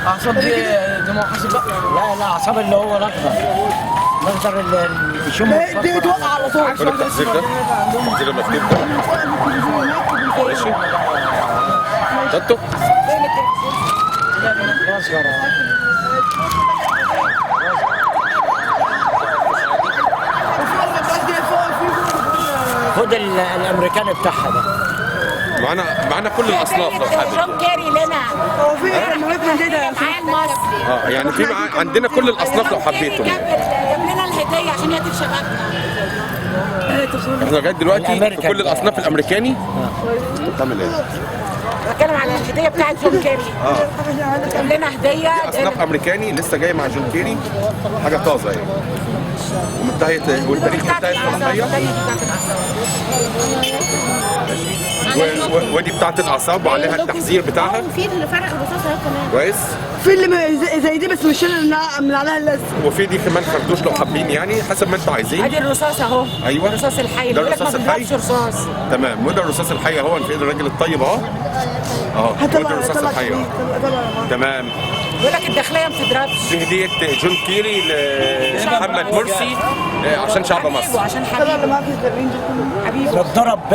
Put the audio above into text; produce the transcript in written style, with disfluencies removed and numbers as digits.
اعصاب دي محاسب بقى. لا اعصاب اللي هو الاخضر، الاخضر اللي يشم دي توقع على طول. خد التحذير ده، التحذير المكتوب ده. ماشي. خدته؟ خد الامريكاني بتاعها ده. معانا كل الاصناف لو حابب. جون كيري لنا. هو في من ده معاه المصري. يعني في عندنا كل الاصناف لو حبيتوا. جاب لنا الهديه عشان هي شبابنا. احنا لغايه دلوقتي في كل الاصناف الامريكاني. بتعمل ايه؟ بتكلم على الهديه بتاعت جون كيري. جاب لنا هديه. اصناف امريكاني لسه جاي مع جون كيري، حاجه طازه يعني. ومنتهيه والتاريخ منتهي الصلاحيه. ودي بتاعت الاعصاب وعليها التحذير بتاعها. في اللي فرق الرصاصه اهي كمان. كويس. في اللي زي دي بس مش من عليها اللزق. وفي دي كمان خرطوش لو حابين يعني حسب ما انتوا عايزين. ادي الرصاص اهو. ايوه. الرصاص الحي. ده الرصاص الحي. رصاص. تمام. وده الرصاص الحي اهو في ايد الراجل الطيب اهو. وده الرصاص الحي اهو. تمام. بيقول لك الداخليه ما بتضربش. دي هديه جون كيري لمحمد مرسي عشان شعب مصر. عشان حبيبه. بتضرب